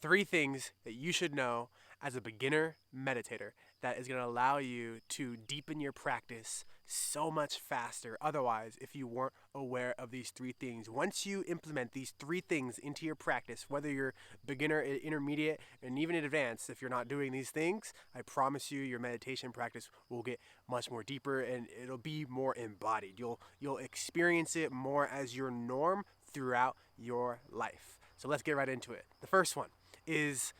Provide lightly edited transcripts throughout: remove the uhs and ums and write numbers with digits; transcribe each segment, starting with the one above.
3 things that you should know as a beginner meditator that is going to allow you to deepen your practice so much faster. Otherwise, if you weren't aware of these 3 things, once you implement these 3 things into your practice, whether you're beginner, intermediate, and even in advanced, if you're not doing these things, I promise you your meditation practice will get much more deeper and it'll be more embodied. You'll experience it more as your norm throughout your life. So let's get right into it. The first one is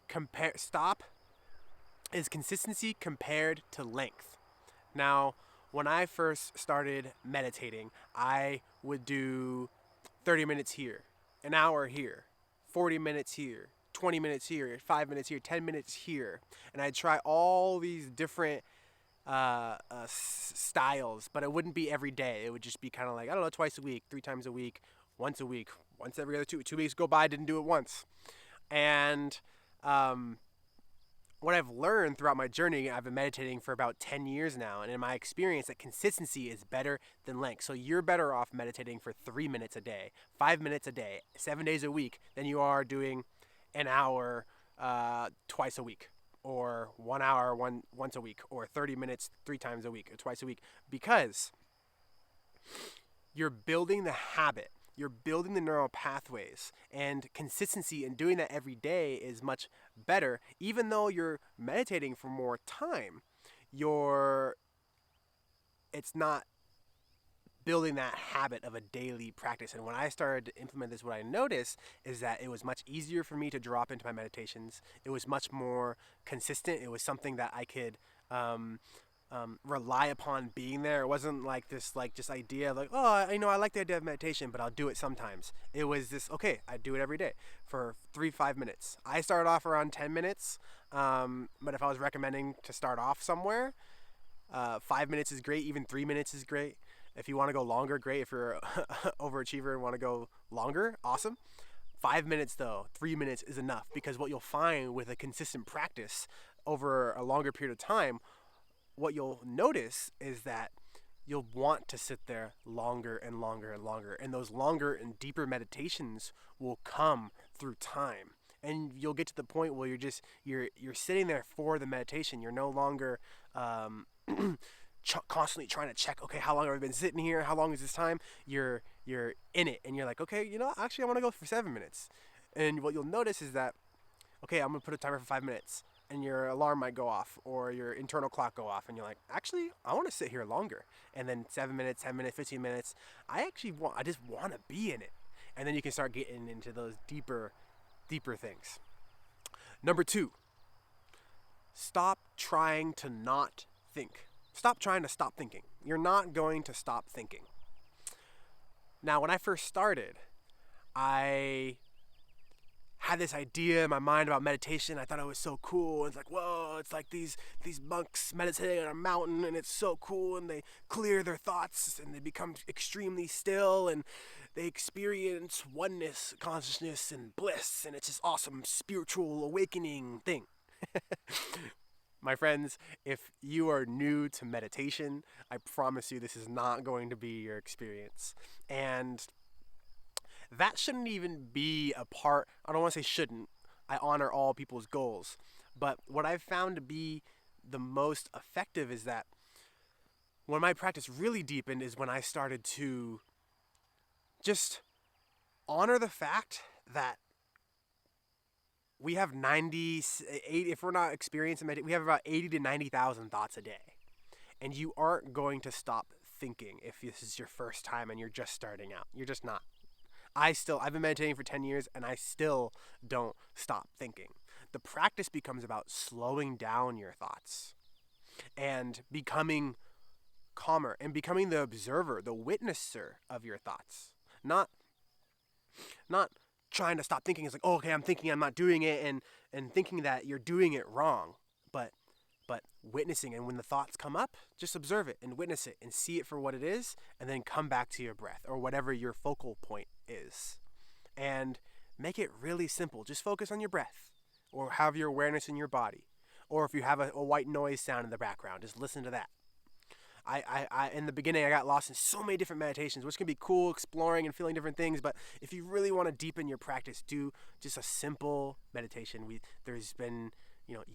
consistency compared to length. Now, when I first started meditating, I would do 30 minutes here, an hour here, 40 minutes here, 20 minutes here, 5 minutes here, 10 minutes here, and I'd try all these different styles, but it wouldn't be every day. It would just be kind of like, I don't know, twice a week, 3 times a week, once every other 2 weeks go by, I didn't do it once. And what I've learned throughout my journey, I've been meditating for about 10 years now, and in my experience, that consistency is better than length. So you're better off meditating for 3 minutes a day, 5 minutes a day, 7 days a week, than you are doing an hour twice a week, or 1 hour once a week, or 30 minutes 3 times a week, or twice a week, because you're building the habit. You're building the neural pathways, and consistency in doing that every day is much better. Even though you're meditating for more time, it's not building that habit of a daily practice. And when I started to implement this, what I noticed is that it was much easier for me to drop into my meditations. It was much more consistent. It was something that I could rely upon being there. It wasn't like this, just idea of oh, I like the idea of meditation, but I'll do it sometimes. It was this, okay, I do it every day for 5 minutes. I started off around 10 minutes, but if I was recommending to start off somewhere, 5 minutes is great. Even 3 minutes is great. If you want to go longer, great. If you're an overachiever and want to go longer, awesome. 5 minutes though, 3 minutes is enough, because what you'll find with a consistent practice over a longer period of time, what you'll notice is that you'll want to sit there longer and longer and longer. And those longer and deeper meditations will come through time. And you'll get to the point where you're sitting there for the meditation. You're no longer constantly trying to check, okay, how long have I been sitting here? How long is this time? You're in it, and you're like, okay, actually I want to go for 7 minutes. And what you'll notice is that, okay, I'm going to put a timer for 5 minutes. And your alarm might go off, or your internal clock go off, and you're like, actually, I want to sit here longer. And then 7 minutes, 10 minutes, 15 minutes, I just want to be in it. And then you can start getting into those deeper things. Number 2, stop trying to not think. Stop trying to stop thinking. You're not going to stop thinking. Now, when I first started, I had this idea in my mind about meditation. I thought it was so cool. It's like, whoa, it's like these monks meditating on a mountain, and it's so cool, and they clear their thoughts, and they become extremely still, and they experience oneness, consciousness, and bliss, and it's this awesome spiritual awakening thing. My friends, if you are new to meditation, I promise you this is not going to be your experience. And that shouldn't even be a part. I don't want to say shouldn't. I honor all people's goals. But what I've found to be the most effective is that when my practice really deepened is when I started to just honor the fact that we have 98, if we're not experiencing meditation, we have about 80 to 90,000 thoughts a day. And you aren't going to stop thinking if this is your first time and you're just starting out. You're just not. I've been meditating for 10 years, and I still don't stop thinking. The practice becomes about slowing down your thoughts and becoming calmer and becoming the observer, the witnesser of your thoughts. Not trying to stop thinking. It's like, oh, okay, I'm thinking, I'm not doing it, and thinking that you're doing it wrong. But witnessing, and when the thoughts come up, just observe it and witness it and see it for what it is, and then come back to your breath or whatever your focal point is. And make it really simple. Just focus on your breath, or have your awareness in your body. Or if you have a white noise sound in the background, just listen to that. In the beginning, I got lost in so many different meditations, which can be cool, exploring and feeling different things. But if you really want to deepen your practice, do just a simple meditation. There's been,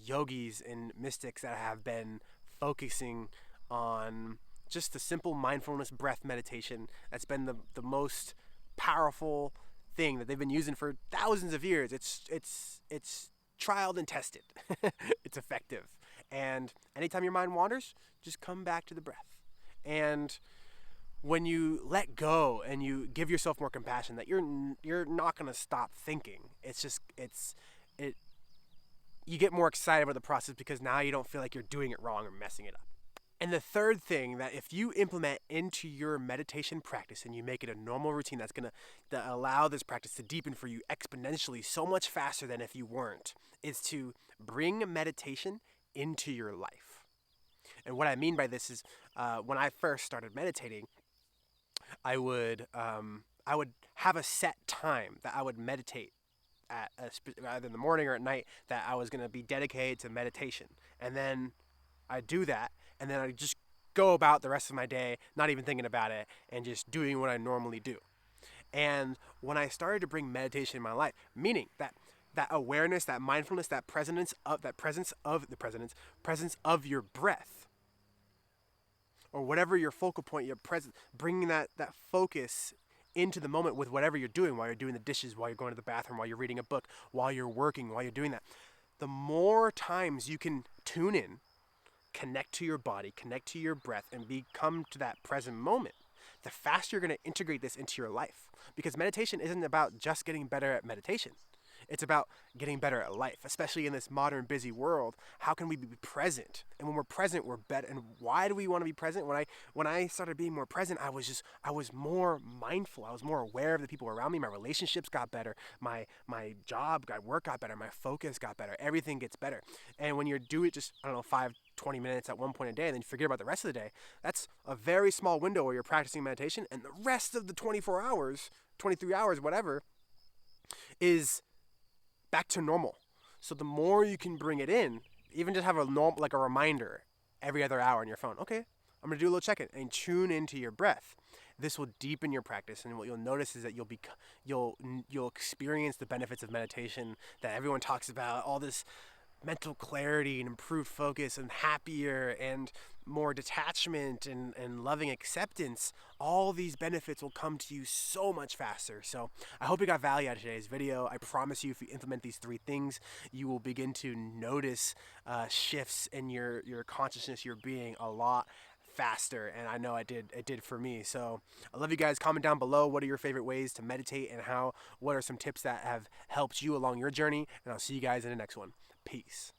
yogis and mystics that have been focusing on just the simple mindfulness breath meditation. That's been the most powerful thing that they've been using for thousands of years. It's trialed and tested. It's effective. And anytime your mind wanders, just come back to the breath. And when you let go and you give yourself more compassion, that you're not going to stop thinking. You get more excited about the process because now you don't feel like you're doing it wrong or messing it up. And the third thing that if you implement into your meditation practice and you make it a normal routine that's going to allow this practice to deepen for you exponentially so much faster than if you weren't, is to bring meditation into your life. And what I mean by this is when I first started meditating, I would have a set time that I would meditate at either in the morning or at night, that I was going to be dedicated to meditation. And then I do that, and then I just go about the rest of my day not even thinking about it and just doing what I normally do. And when I started to bring meditation in my life, meaning that awareness, that mindfulness, that presence of your breath, or whatever your focal point, your presence, bringing that focus into the moment with whatever you're doing, while you're doing the dishes, while you're going to the bathroom, while you're reading a book, while you're working, while you're doing that. The more times you can tune in, connect to your body, connect to your breath, and become to that present moment, the faster you're going to integrate this into your life. Because meditation isn't about just getting better at meditation. It's about getting better at life, especially in this modern, busy world. How can we be present? And when we're present, we're better. And why do we want to be present? When I started being more present, I was more mindful. I was more aware of the people around me. My relationships got better. My job, my work got better. My focus got better. Everything gets better. And when you do it just, 5-20 minutes at one point a day, and then you forget about the rest of the day, that's a very small window where you're practicing meditation. And the rest of the 24 hours, 23 hours, whatever, is back to normal. So the more you can bring it in, even just have a reminder every other hour on your phone. Okay, I'm gonna do a little check-in and tune into your breath. This will deepen your practice, and what you'll notice is that you'll experience the benefits of meditation that everyone talks about. All this mental clarity and improved focus and happier and more detachment and loving acceptance. All these benefits will come to you so much faster. So I hope you got value out of today's video. I promise you, if you implement these 3 things, you will begin to notice shifts in your consciousness, your being, a lot faster. And I know it did for me. So I love you guys. Comment down below, what are your favorite ways to meditate, and what are some tips that have helped you along your journey. And I'll see you guys in the next one. Peace.